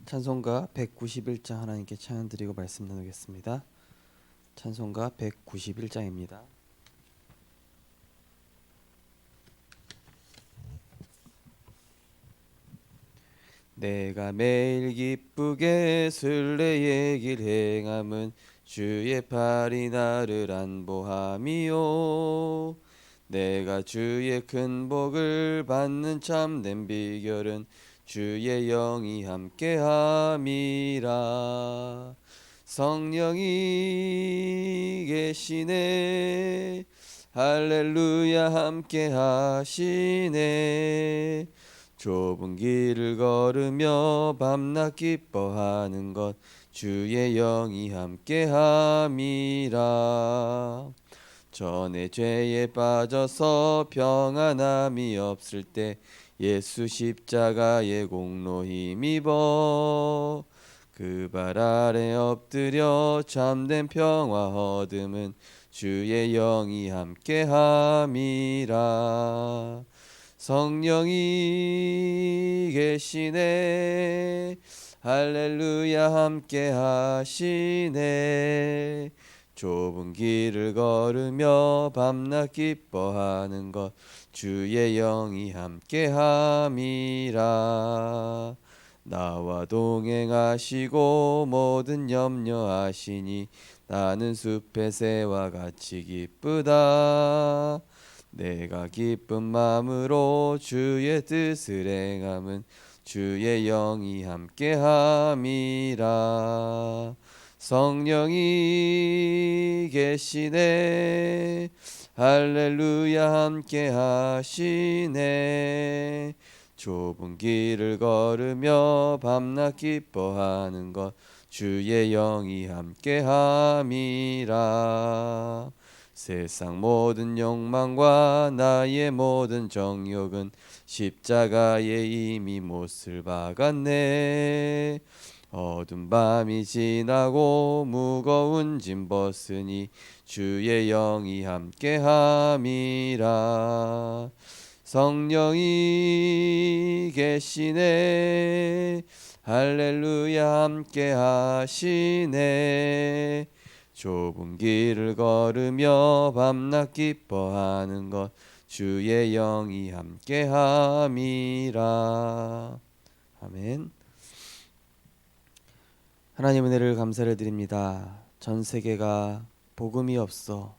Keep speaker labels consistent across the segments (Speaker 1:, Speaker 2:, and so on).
Speaker 1: 찬송가 191장 하나님께 찬양 드리고 말씀 나누겠습니다. 찬송가 191장입니다. 내가 매일 기쁘게 순례의 길 행함은 주의 팔이 나를 안보함이요. 내가 주의 큰 복을 받는 참된 비결은 주의 영이 함께함이라. 성령이 계시네, 할렐루야 함께하시네. 좁은 길을 걸으며 밤낮 기뻐하는 것 주의 영이 함께함이라. 전에 죄에 빠져서 평안함이 없을 때 예수 십자가의 공로 힘입어 그 발 아래 엎드려 참된 평화 얻음은 주의 영이 함께함이라. 성령이 계시네, 할렐루야 함께하시네. 좁은 길을 걸으며 밤낮 기뻐하는 것 주의 영이 함께함이라. 나와 동행하시고 모든 염려하시니 나는 숲의 새와 같이 기쁘다. 내가 기쁜 마음으로 주의 뜻을 행함은 주의 영이 함께함이라. 성령이 계시네, 할렐루야 함께하시네. 좁은 길을 걸으며 밤낮 기뻐하는 것 주의 영이 함께함이라. 세상 모든 욕망과 나의 모든 정욕은 십자가에 이미 못을 박았네. 어두운 밤이 지나고 무거운 짐 벗으니 주의 영이 함께함이라. 성령이 계시네, 할렐루야 함께하시네. 좁은 길을 걸으며 밤낮 기뻐하는 것 주의 영이 함께함이라. 아멘. 하나님 은혜를 감사를 드립니다. 전 세계가 복음이 없어,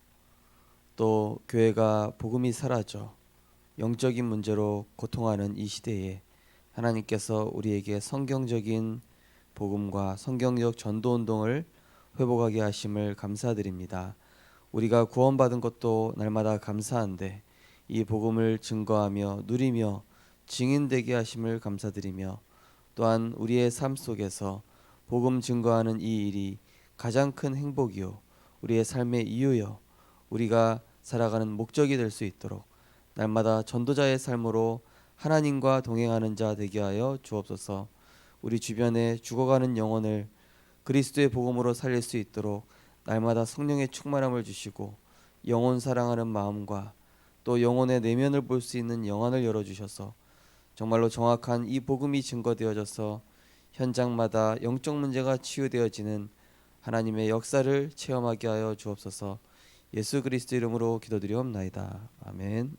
Speaker 1: 또 교회가 복음이 사라져 영적인 문제로 고통하는 이 시대에 하나님께서 우리에게 성경적인 복음과 성경적 전도운동을 회복하게 하심을 감사드립니다. 우리가 구원받은 것도 날마다 감사한데 이 복음을 증거하며 누리며 증인되게 하심을 감사드리며, 또한 우리의 삶 속에서 복음 증거하는 이 일이 가장 큰 행복이요 우리의 삶의 이유요 우리가 살아가는 목적이 될 수 있도록 날마다 전도자의 삶으로 하나님과 동행하는 자 되게 하여 주옵소서. 우리 주변에 죽어가는 영혼을 그리스도의 복음으로 살릴 수 있도록 날마다 성령의 충만함을 주시고 영혼 사랑하는 마음과 또 영혼의 내면을 볼 수 있는 영안을 열어주셔서 정말로 정확한 이 복음이 증거되어져서 현장마다 영적 문제가 치유되어지는 하나님의 역사를 체험하게 하여 주옵소서. 예수 그리스도 이름으로 기도드리옵나이다. 아멘.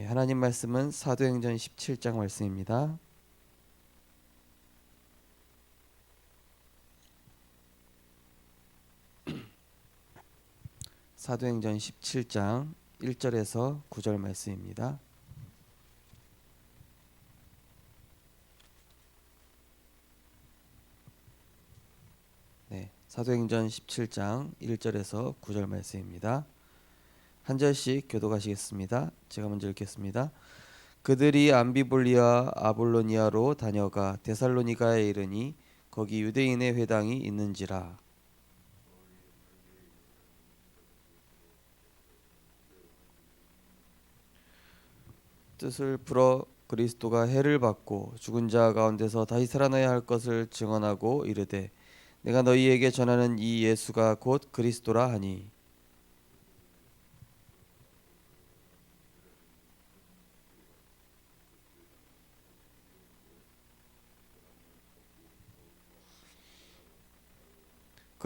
Speaker 1: 하나님 말씀은 사도행전 17장 말씀입니다. 사도행전 17장 1절에서 9절 말씀입니다. 네, 사도행전 17장 1절에서 9절 말씀입니다. 한 절씩 교독하시겠습니다. 제가 먼저 읽겠습니다. 그들이 암비볼리아 아볼로니아로 다녀가 데살로니가에 이르니 거기 유대인의 회당이 있는지라. 뜻을 풀어 그리스도가 해를 받고 죽은 자 가운데서 다시 살아나야 할 것을 증언하고 이르되 내가 너희에게 전하는 이 예수가 곧 그리스도라 하니,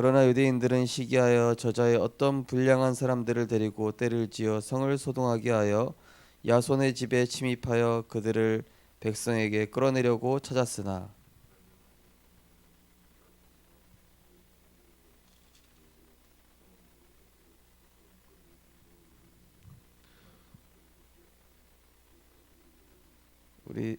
Speaker 1: 그러나 유대인들은 시기하여 저자의 어떤 불량한 사람들을 데리고 때를 지어 성을 소동하게 하여 야손의 집에 침입하여 그들을 백성에게 끌어내려고 찾았으나 우리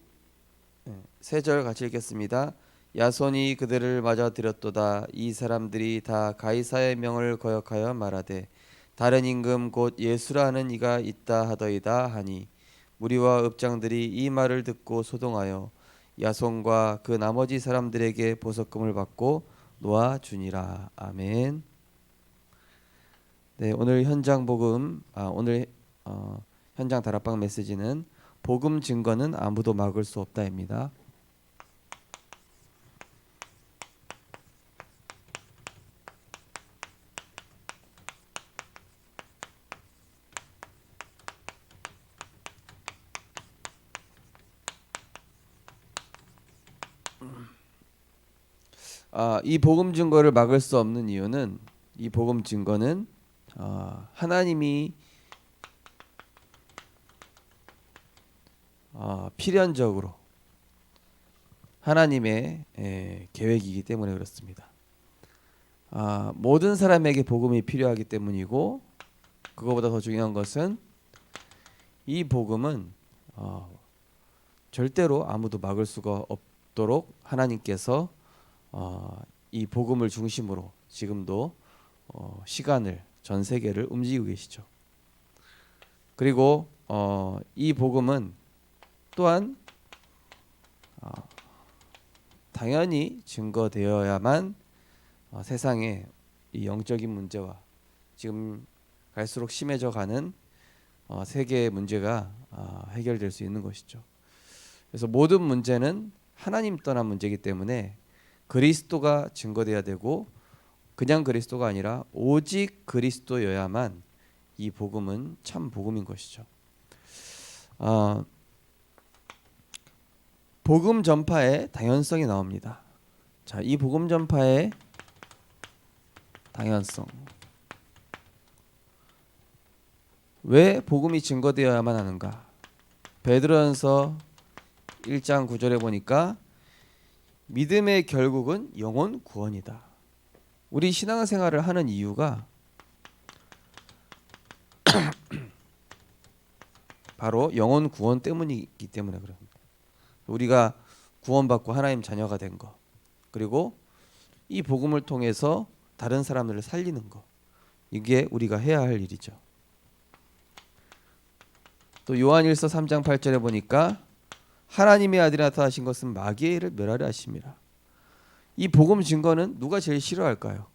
Speaker 1: 세 절 같이 읽겠습니다. 야손이 그들을 맞아들였도다. 이 사람들이 다 가이사의 명을 거역하여 말하되 다른 임금 곧 예수라 하는 이가 있다 하더이다 하니 무리와 읍장들이 이 말을 듣고 소동하여 야손과 그 나머지 사람들에게 보석금을 받고 놓아 주니라. 아멘. 네, 오늘 현장 복음 오늘 현장 다락방 메시지는 복음 증거는 아무도 막을 수 없다입니다. 이 복음 증거를 막을 수 없는 이유는 이 복음 증거는 하나님이 필연적으로 하나님의 계획이기 때문에 그렇습니다. 모든 사람에게 복음이 필요하기 때문이고 그거보다 더 중요한 것은 이 복음은 절대로 아무도 막을 수가 없도록 하나님께서 이 복음을 중심으로 지금도 시간을 전 세계를 움직이고 계시죠. 그리고 이 복음은 또한 당연히 증거되어야만 세상의 이 영적인 문제와 지금 갈수록 심해져 가는 세계의 문제가 해결될 수 있는 것이죠. 그래서 모든 문제는 하나님 떠난 문제이기 때문에 그리스도가 증거돼야 되고 그냥 그리스도가 아니라 오직 그리스도여야만 이 복음은 참 복음인 것이죠. 복음 전파의 당연성이 나옵니다. 자, 이 복음 전파의 당연성. 왜 복음이 증거되어야만 하는가? 베드로전서 1장 9절에 보니까 믿음의 결국은 영혼 구원이다. 우리 신앙생활을 하는 이유가 바로 영혼 구원 때문이기 때문에 그럽니다. 우리가 구원받고 하나님 자녀가 된 거, 그리고 이 복음을 통해서 다른 사람들을 살리는 거, 이게 우리가 해야 할 일이죠. 또 요한일서 3장 8절에 보니까 하나님의 아들이 나타나신 것은 마귀의 일을 멸하려 하심이라. 이 복음 증거는 누가 제일 싫어할까요?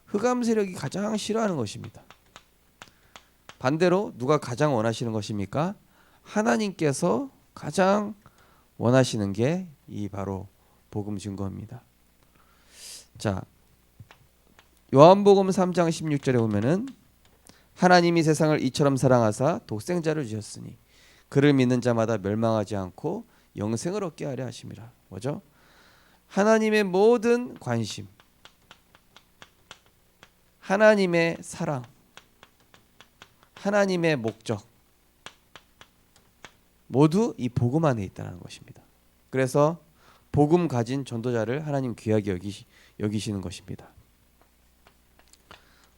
Speaker 1: 흑암 세력이 가장 싫어하는 것입니다. 반대로 누가 가장 원하시는 것입니까? 하나님께서 가장 원하시는 게 이 바로 복음 증거입니다. 자, 요한복음 3장 16절에 보면은 하나님이 세상을 이처럼 사랑하사 독생자를 주셨으니 그를 믿는 자마다 멸망하지 않고 영생을 얻게 하려 하심이라. 뭐죠? 하나님의 모든 관심, 하나님의 사랑, 하나님의 목적 모두 이 복음 안에 있다는 것입니다. 그래서 복음 가진 전도자를 하나님 귀하게 여기시는 것입니다.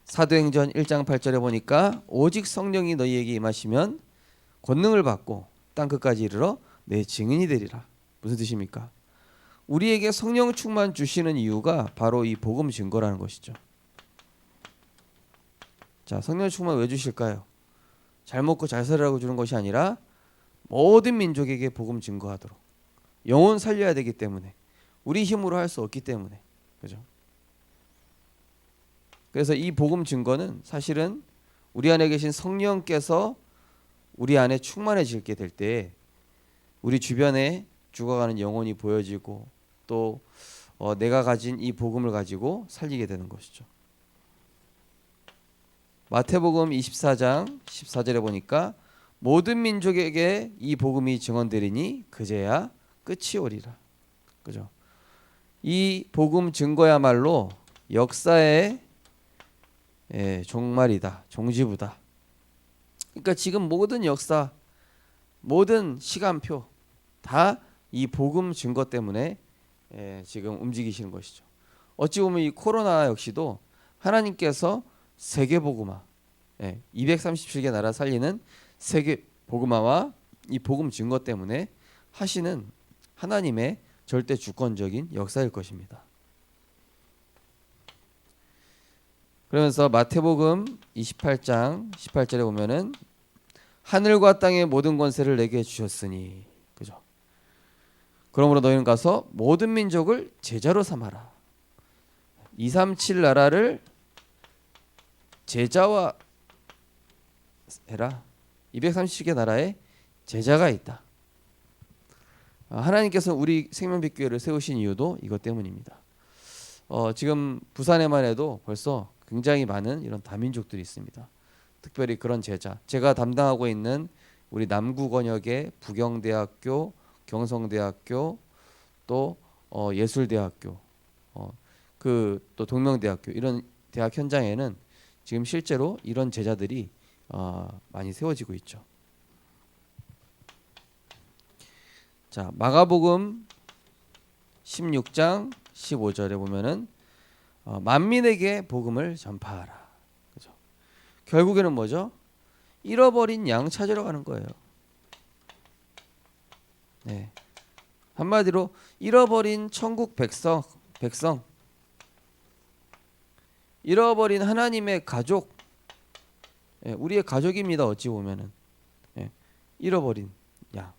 Speaker 1: 사도행전 1장 8절에 보니까 오직 성령이 너희에게 임하시면 권능을 받고 땅 끝까지 이르러 내 증인이 되리라. 무슨 뜻입니까? 우리에게 성령 충만 주시는 이유가 바로 이 복음 증거라는 것이죠. 자, 성령 충만 왜 주실까요? 잘 먹고 잘 살으라고 주는 것이 아니라 모든 민족에게 복음 증거하도록, 영혼 살려야 되기 때문에, 우리 힘으로 할 수 없기 때문에, 그죠? 그래서 이 복음 증거는 사실은 우리 안에 계신 성령께서 우리 안에 충만해지게 될 때 우리 주변에 죽어가는 영혼이 보여지고 또 내가 가진 이 복음을 가지고 살리게 되는 것이죠. 마태복음 24장 14절에 보니까 모든 민족에게 이 복음이 증언되리니 그제야 끝이 오리라. 그죠? 이 복음 증거야말로 역사의 종말이다, 종지부다. 그러니까 지금 모든 역사, 모든 시간표 다 이 복음 증거 때문에 지금 움직이시는 것이죠. 어찌 보면 이 코로나 역시도 하나님께서 세계 복음화, 237개 나라 살리는 세계 복음화와 이 복음 증거 때문에 하시는 하나님의 절대 주권적인 역사일 것입니다. 그러면서 마태복음 28장 18절에 보면은 하늘과 땅의 모든 권세를 내게 주셨으니, 그죠? 그러므로 너희는 가서 모든 민족을 제자로 삼아라. 237 나라를 제자화 해라. 230개 나라에 제자가 있다. 하나님께서 우리 생명빛교회를 세우신 이유도 이것 때문입니다. 지금 부산에만 해도 벌써 굉장히 많은 이런 다민족들이 있습니다. 특별히 그런 제자, 제가 담당하고 있는 우리 남구 권역의 부경대학교, 경성대학교, 또 예술대학교, 그 또 동명대학교, 이런 대학 현장에는 지금 실제로 이런 제자들이 많이 세워지고 있죠. 자, 마가복음 16장 15절에 보면은 만민에게 복음을 전파하라. 그죠? 결국에는 뭐죠? 잃어버린 양 찾으러 가는 거예요. 네. 한마디로 잃어버린 천국 백성, 잃어버린 하나님의 가족, 우리의 가족입니다. 어찌 보면은 잃어버린 양.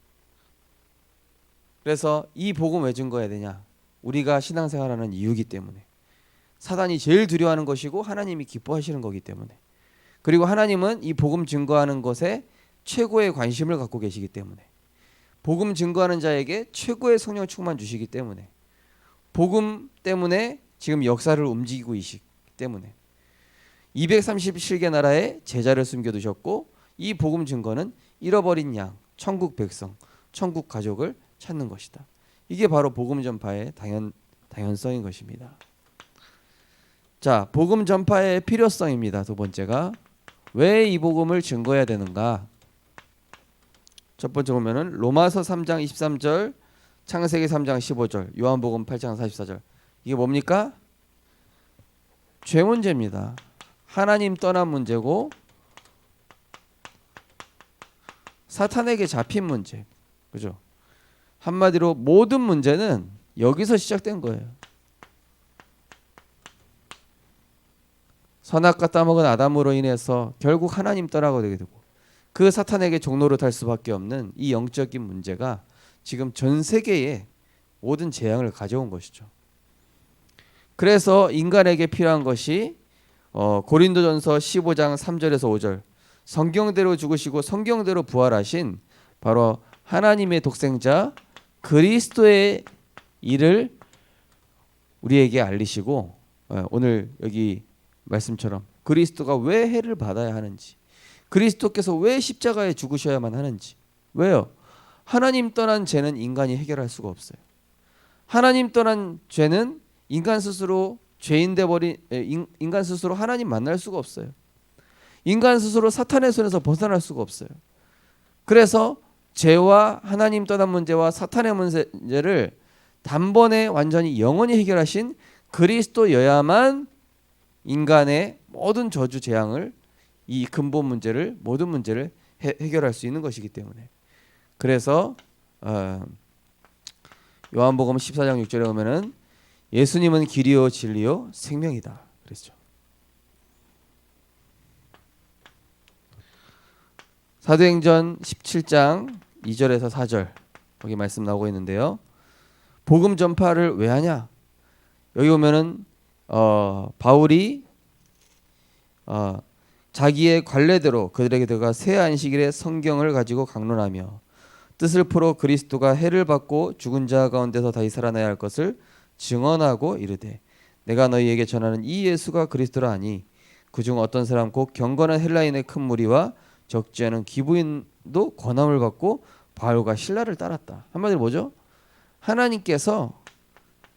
Speaker 1: 그래서 이 복음 왜 증거해야 되냐? 우리가 신앙생활하는 이유이기 때문에. 사단이 제일 두려워하는 것이고 하나님이 기뻐하시는 거기 때문에. 그리고 하나님은 이 복음 증거하는 것에 최고의 관심을 갖고 계시기 때문에. 복음 증거하는 자에게 최고의 성령 충만 주시기 때문에. 복음 때문에 지금 역사를 움직이고 계시기 때문에 237개 나라에 제자를 숨겨두셨고, 이 복음 증거는 잃어버린 양, 천국 백성, 천국 가족을 찾는 것이다. 이게 바로 복음 전파의 당연성인 것입니다. 자, 복음 전파의 필요성입니다. 두 번째가 왜 이 복음을 증거해야 되는가? 첫 번째 보면은 로마서 3장 23절, 창세기 3장 15절, 요한복음 8장 44절. 이게 뭡니까? 죄 문제입니다. 하나님 떠난 문제고 사탄에게 잡힌 문제. 그죠? 한마디로 모든 문제는 여기서 시작된 거예요. 선악과 따먹은 아담으로 인해서 결국 하나님 떠나게 되게 되고, 그 사탄에게 종로를 탈 수밖에 없는 이 영적인 문제가 지금 전 세계에 모든 재앙을 가져온 것이죠. 그래서 인간에게 필요한 것이 고린도전서 15장 3절에서 5절, 성경대로 죽으시고 성경대로 부활하신 바로 하나님의 독생자 그리스도의 일을 우리에게 알리시고, 오늘 여기 말씀처럼 그리스도가 왜 해를 받아야 하는지, 그리스도께서 왜 십자가에 죽으셔야만 하는지. 왜요? 하나님 떠난 죄는 인간이 해결할 수가 없어요. 하나님 떠난 죄는 인간 스스로 죄인 돼버린 인간 스스로 하나님 만날 수가 없어요. 인간 스스로 사탄의 손에서 벗어날 수가 없어요. 그래서 죄와 하나님 떠난 문제와 사탄의 문제를 단번에 완전히 영원히 해결하신 그리스도여야만 인간의 모든 저주 재앙을, 이 근본 문제를, 모든 문제를 해결할 수 있는 것이기 때문에. 그래서 요한복음 14장 6절에 보면은 예수님은 길이요 진리요 생명이다 그랬죠. 사도행전 17장 2절에서 4절 거기 말씀 나오고 있는데요. 복음 전파를 왜 하냐? 여기 보면은 바울이 자기의 관례대로 그들에게 들어가 새 안식일에 성경을 가지고 강론하며 뜻을 풀어 그리스도가 해를 받고 죽은 자 가운데서 다시 살아나야 할 것을 증언하고 이르되, 내가 너희에게 전하는 이 예수가 그리스도라 하니 그중 어떤 사람 곧 경건한 헬라인의 큰 무리와 적지 않은 기부인도 권함을 받고 바울과 실라를 따랐다. 한마디로 뭐죠? 하나님께서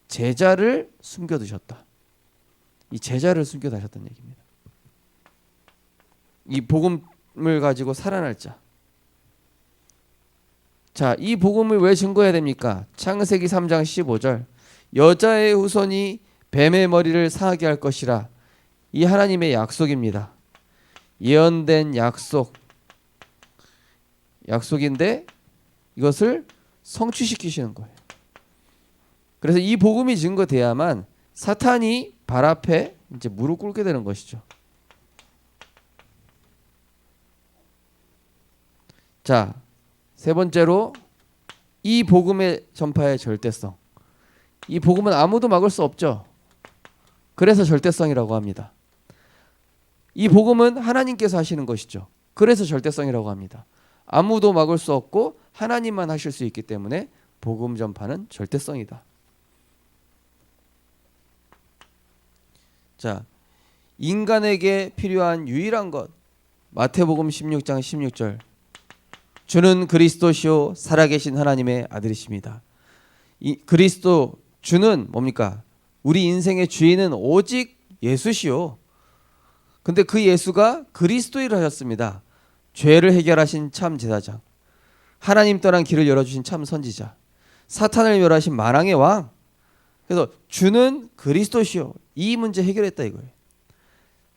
Speaker 1: 제자를 숨겨두셨다. 이 제자를 숨겨 다셨던 얘기입니다. 이 복음을 가지고 살아날 자. 자, 이 복음을 왜 증거해야 됩니까? 창세기 3장 15절. 여자의 후손이 뱀의 머리를 상하게 할 것이라. 이 하나님의 약속입니다. 예언된 약속인데 이것을 성취시키시는 거예요. 그래서 이 복음이 증거돼야만 사탄이 발 앞에 이제 무릎 꿇게 되는 것이죠. 자, 세 번째로 이 복음의 전파의 절대성. 이 복음은 아무도 막을 수 없죠. 그래서 절대성이라고 합니다. 이 복음은 하나님께서 하시는 것이죠. 그래서 절대성이라고 합니다. 아무도 막을 수 없고 하나님만 하실 수 있기 때문에 복음 전파는 절대성이다. 자, 인간에게 필요한 유일한 것. 마태복음 16장 16절. 주는 그리스도시요 살아계신 하나님의 아들이십니다. 이 그리스도 주는 뭡니까? 우리 인생의 주인은 오직 예수시요. 근데 그 예수가 그리스도를 하셨습니다. 죄를 해결하신 참 제사장, 하나님 떠난 길을 열어주신 참 선지자, 사탄을 멸하신 만왕의 왕. 그래서 주는 그리스도시요. 이 문제 해결했다 이거예요.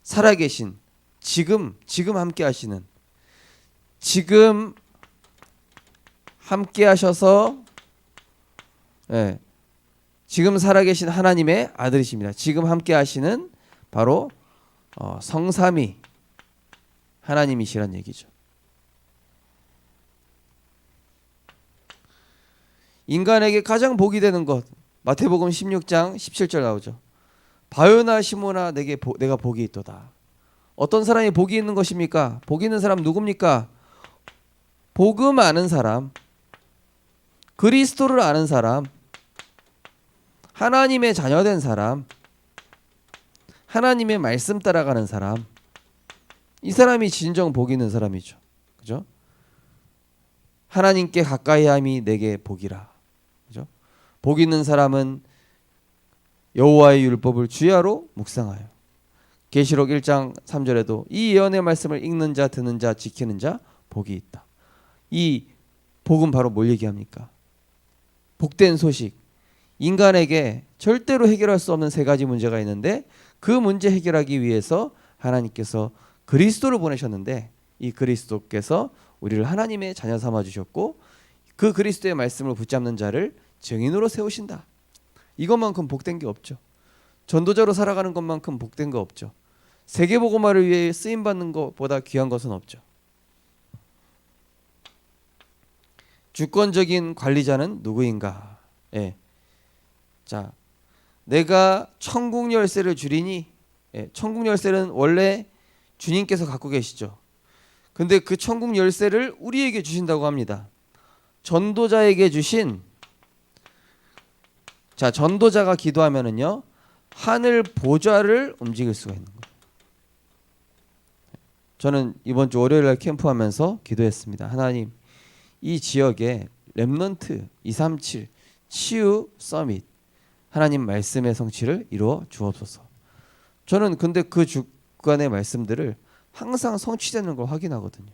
Speaker 1: 살아계신, 지금 함께 하시는, 지금 함께 하셔서 지금 살아계신 하나님의 아들이십니다. 지금 함께 하시는 바로 성삼위 하나님이시란 얘기죠. 인간에게 가장 복이 되는 것, 마태복음 16장 17절 나오죠. 바요나 시모나 내가 복이 있도다. 어떤 사람이 복이 있는 것입니까? 복이 있는 사람 누굽니까? 복음 아는 사람, 그리스도를 아는 사람, 하나님의 자녀된 사람, 하나님의 말씀 따라가는 사람, 이 사람이 진정 복 있는 사람이죠. 그죠? 하나님께 가까이 함이 내게 복이라. 그죠? 복 있는 사람은 여호와의 율법을 주야로 묵상하여. 계시록 1장 3절에도 이 예언의 말씀을 읽는 자, 듣는 자, 지키는 자 복이 있다. 이 복은 바로 뭘 얘기합니까? 복된 소식. 인간에게 절대로 해결할 수 없는 세 가지 문제가 있는데 그 문제 해결하기 위해서 하나님께서 그리스도를 보내셨는데 이 그리스도께서 우리를 하나님의 자녀 삼아 주셨고 그 그리스도의 말씀을 붙잡는 자를 증인으로 세우신다. 이것만큼 복된 게 없죠. 전도자로 살아가는 것만큼 복된 거 없죠. 세계복음화를 위해 쓰임받는 것보다 귀한 것은 없죠. 주권적인 관리자는 누구인가? 자, 내가 천국 열쇠를 주리니, 천국 열쇠는 원래 주님께서 갖고 계시죠. 근데 그 천국 열쇠를 우리에게 주신다고 합니다. 전도자에게 주신, 자, 전도자가 기도하면은요 하늘 보좌를 움직일 수가 있는 거예요. 저는 이번 주 월요일 날 캠프하면서 기도했습니다. 하나님, 이 지역에 렘넌트 237 치유 서밋 하나님 말씀의 성취를 이루어 주옵소서. 저는 근데 그 주간의 말씀들을 항상 성취되는 걸 확인하거든요.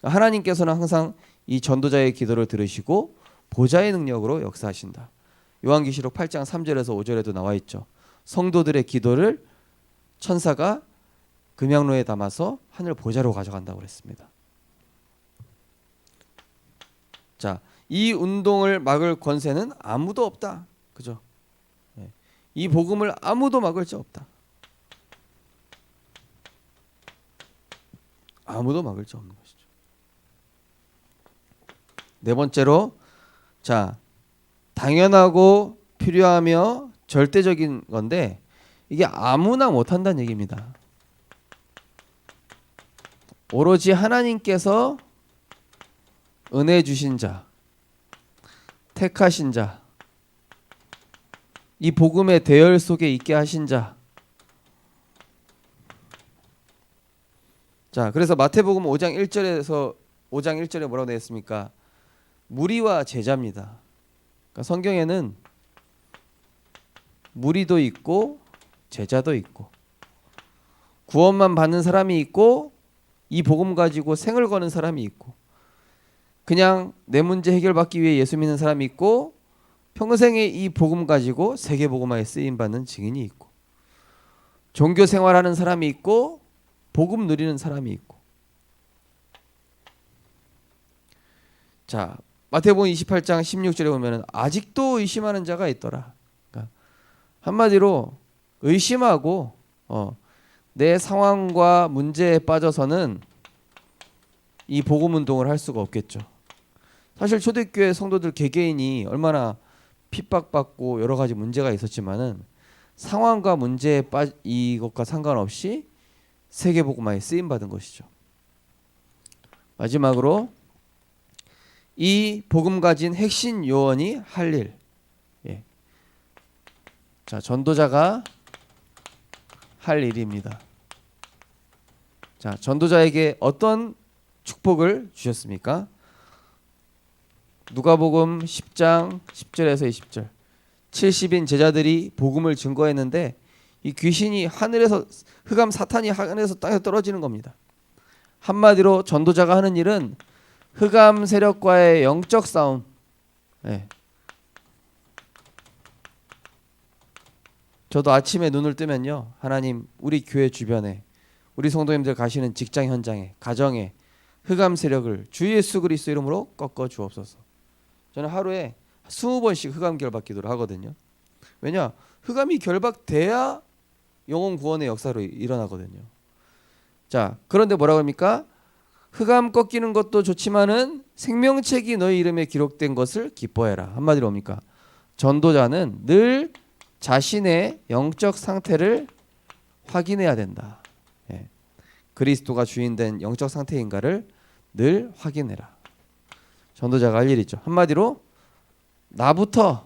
Speaker 1: 하나님께서는 항상 이 전도자의 기도를 들으시고 보좌의 능력으로 역사하신다. 요한계시록 8장 3절에서 5절에도 나와 있죠. 성도들의 기도를 천사가 금양로에 담아서 하늘 보좌로 가져간다고 그랬습니다. 자, 이 운동을 막을 권세는 아무도 없다. 그죠? 이 복음을 아무도 막을 자 없다. 아무도 막을 자 없는 것이죠. 네 번째로, 자, 당연하고 필요하며 절대적인 건데 이게 아무나 못한다는 얘기입니다. 오로지 하나님께서 은혜 주신 자, 택하신 자, 이 복음의 대열 속에 있게 하신 자. 자, 그래서 마태복음 5장 1절에 뭐라고 되어 있습니까? 무리와 제자입니다. 그러니까 성경에는 무리도 있고 제자도 있고, 구원만 받는 사람이 있고, 이 복음 가지고 생을 거는 사람이 있고, 그냥 내 문제 해결받기 위해 예수 믿는 사람이 있고, 평생에 이 복음 가지고 세계 복음화에 쓰임 받는 증인이 있고, 종교 생활하는 사람이 있고, 복음 누리는 사람이 있고. 자, 마태복음 28장 16절에 보면은 아직도 의심하는 자가 있더라. 그러니까 한마디로 의심하고 내 상황과 문제에 빠져서는 이 복음 운동을 할 수가 없겠죠. 사실 초대교회 성도들 개개인이 얼마나 핍박받고 여러 가지 문제가 있었지만은 상황과 문제에 이것과 상관없이 세계 복음화에 쓰임 받은 것이죠. 마지막으로 이 복음 가진 핵심 요원이 할 일. 예. 자, 전도자가 할 일입니다. 자, 전도자에게 어떤 축복을 주셨습니까? 누가복음 10장 10절에서 20절. 70인 제자들이 복음을 증거했는데 이 귀신이 하늘에서 흑암 사탄이 하늘에서 땅에 떨어지는 겁니다. 한마디로 전도자가 하는 일은 흑암 세력과의 영적 싸움. 네. 저도 아침에 눈을 뜨면요, 하나님 우리 교회 주변에 우리 성도님들 가시는 직장 현장에 가정에 흑암 세력을 주 예수 그리스도 이름으로 꺾어 주옵소서. 저는 하루에 20번씩 흑암 결박 기도를 하거든요. 왜냐? 흑암이 결박돼야 영혼 구원의 역사로 일어나거든요. 자, 그런데 뭐라고 합니까? 흑암 꺾이는 것도 좋지만은 생명책이 너희 이름에 기록된 것을 기뻐해라. 한마디로 뭡니까? 전도자는 늘 자신의 영적 상태를 확인해야 된다. 예. 그리스도가 주인된 영적 상태인가를 늘 확인해라. 전도자가 할 일이죠. 한마디로 나부터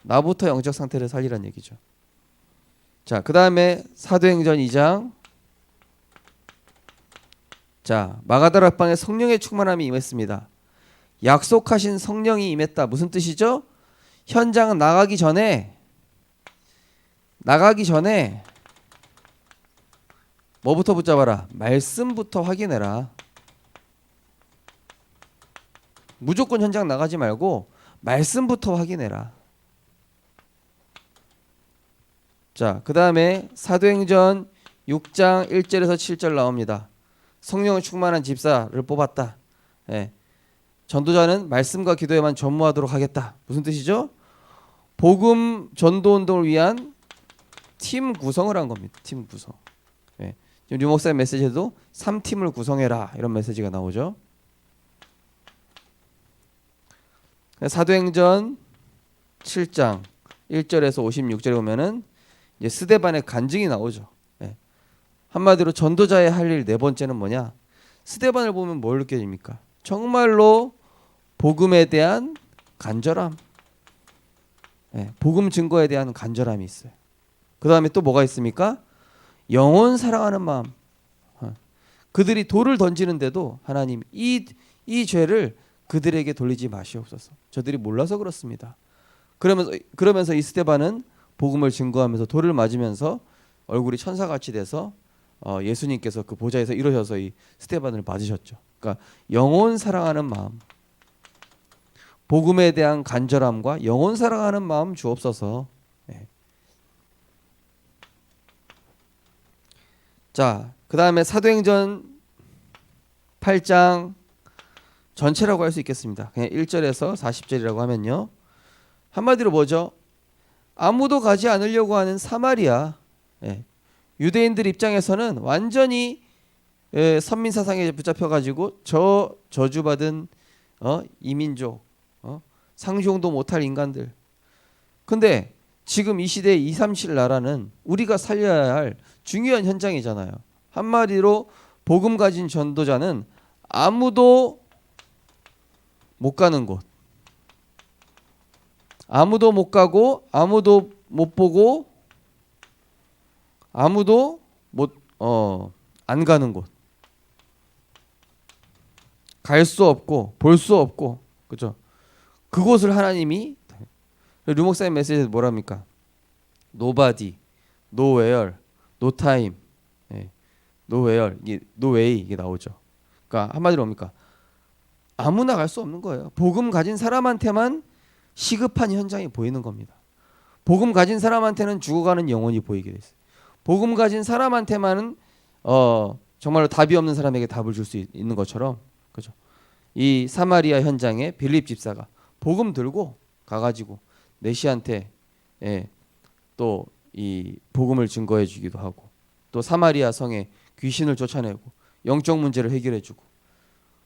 Speaker 1: 영적 상태를 살리라는 얘기죠. 자, 그 다음에 사도행전 2장. 자, 마가다락방에 성령의 충만함이 임했습니다. 약속하신 성령이 임했다. 무슨 뜻이죠? 현장 나가기 전에 뭐부터 붙잡아라? 말씀부터 확인해라. 무조건 현장 나가지 말고 말씀부터 확인해라. 자, 그 다음에 사도행전 6장 1절에서 7절 나옵니다. 성령을 충만한 집사를 뽑았다. 예. 전도자는 말씀과 기도에만 전무하도록 하겠다. 무슨 뜻이죠? 복음 전도 운동을 위한 팀 구성을 한 겁니다. 팀 구성. 예. 지금 류 목사의 메시지에도 3팀을 구성해라 이런 메시지가 나오죠. 사도행전 7장 1절에서 56절에 보면은 이제 스데반의 간증이 나오죠. 예. 한마디로 전도자의 할 일 네 번째는 뭐냐? 스데반을 보면 뭘 느껴집니까? 정말로 복음에 대한 간절함, 예. 복음 증거에 대한 간절함이 있어요. 그 다음에 또 뭐가 있습니까? 영혼 사랑하는 마음. 그들이 돌을 던지는데도 하나님 이 죄를 그들에게 돌리지 마시옵소서. 저들이 몰라서 그렇습니다. 그러면서 이 스데반은 복음을 증거하면서 돌을 맞으면서 얼굴이 천사같이 돼서 예수님께서 그 보좌에서 이러셔서 이 스데반을 맞으셨죠. 그러니까 영혼 사랑하는 마음, 복음에 대한 간절함과 영혼 사랑하는 마음 주옵소서. 네. 자, 그 다음에 사도행전 8장 전체라고 할 수 있겠습니다. 그냥 1절에서 40절이라고 하면요, 한마디로 뭐죠? 아무도 가지 않으려고 하는 사마리아. 예. 유대인들 입장에서는 완전히 선민 사상에 붙잡혀가지고 저주받은 이민족, 상종도 못할 인간들. 근데 지금 이 시대의 2, 3실 나라는 우리가 살려야 할 중요한 현장이잖아요. 한마디로 복음 가진 전도자는 아무도 못 가는 곳, 아무도 못 가고 아무도 못 보고 아무도 안 가는 곳, 갈 수 없고 볼 수 없고, 그죠? 그곳을 하나님이 류 목사님 메시지에서 뭐랍니까? Nobody, no where, no time, 예, no where, 이게 no way 이게 나오죠. 그러니까 한마디로 뭡니까? 아무나 갈 수 없는 거예요. 복음 가진 사람한테만 시급한 현장이 보이는 겁니다. 복음 가진 사람한테는 죽어가는 영혼이 보이게 됐어요. 복음 가진 사람한테만은 정말로 답이 없는 사람에게 답을 줄 수 있는 것처럼, 그죠? 이 사마리아 현장에 빌립 집사가 복음 들고 가가지고 내시한테 또 이 복음을 증거해 주기도 하고, 또 사마리아 성에 귀신을 쫓아내고 영적 문제를 해결해 주고,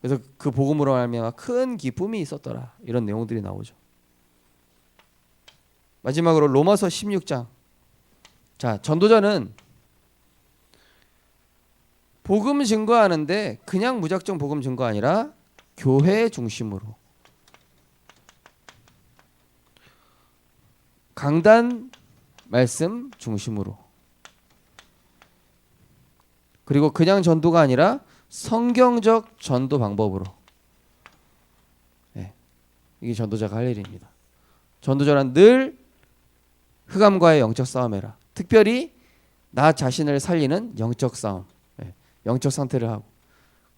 Speaker 1: 그래서 그 복음으로 말미암아 큰 기쁨이 있었더라, 이런 내용들이 나오죠. 마지막으로 로마서 16장. 자, 전도자는 복음 증거하는데 그냥 무작정 복음 증거 아니라 교회 중심으로, 강단 말씀 중심으로, 그리고 그냥 전도가 아니라 성경적 전도 방법으로, 이게 전도자가 할 일입니다. 전도자란 늘 흑암과의 영적 싸움해라. 특별히 나 자신을 살리는 영적 싸움, 영적 상태를 하고,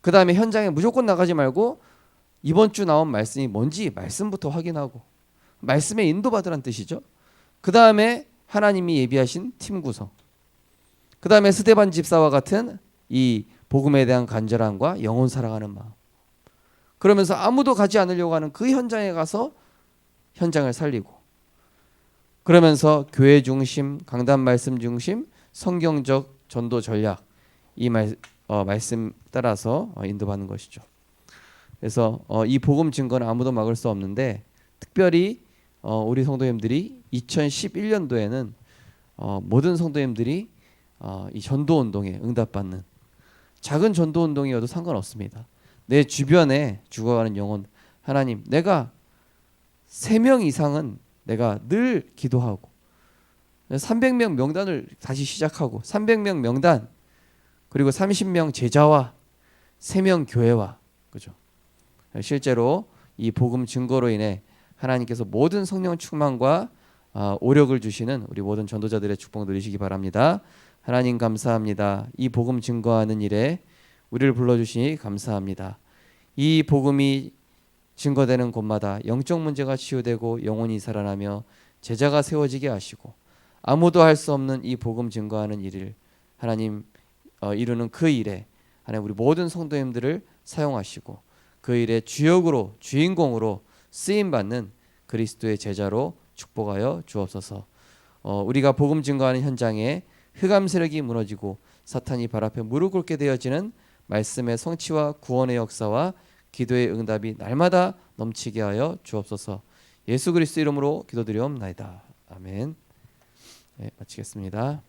Speaker 1: 그 다음에 현장에 무조건 나가지 말고 이번 주 나온 말씀이 뭔지 말씀부터 확인하고, 말씀에 인도받으란 뜻이죠. 그 다음에 하나님이 예비하신 팀 구성, 그 다음에 스데반 집사와 같은 이 복음에 대한 간절함과 영혼 사랑하는 마음, 그러면서 아무도 가지 않으려고 하는 그 현장에 가서 현장을 살리고, 그러면서 교회 중심, 강단 말씀 중심, 성경적 전도 전략, 이 말씀 따라서 인도받는 것이죠. 그래서 이 복음 증거는 아무도 막을 수 없는데, 특별히 우리 성도님들이 2011년도에는 모든 성도님들이 이 전도 운동에 응답받는, 작은 전도 운동이어도 상관없습니다. 내 주변에 죽어가는 영혼, 하나님, 내가 3명 이상은 내가 늘 기도하고 300명 명단을 다시 시작하고 300명 명단, 그리고 30명 제자와 3명 교회와, 그죠? 실제로 이 복음 증거로 인해 하나님께서 모든 성령 충만과 오력을 주시는 우리 모든 전도자들의 축복 누리시기 바랍니다. 하나님 감사합니다. 이 복음 증거하는 일에 우리를 불러주시니 감사합니다. 이 복음이 증거되는 곳마다 영적 문제가 치유되고 영혼이 살아나며 제자가 세워지게 하시고, 아무도 할 수 없는 이 복음 증거하는 일을 하나님 이루는 그 일에 하나님 우리 모든 성도님들을 사용하시고, 그 일의 주역으로, 주인공으로 쓰임받는 그리스도의 제자로 축복하여 주옵소서. 우리가 복음 증거하는 현장에 흑암 세력이 무너지고 사탄이 발 앞에 무릎 꿇게 되어지는 말씀의 성취와 구원의 역사와 기도의 응답이 날마다 넘치게 하여 주옵소서. 예수 그리스도 이름으로 기도드리옵나이다. 아멘. 네, 마치겠습니다.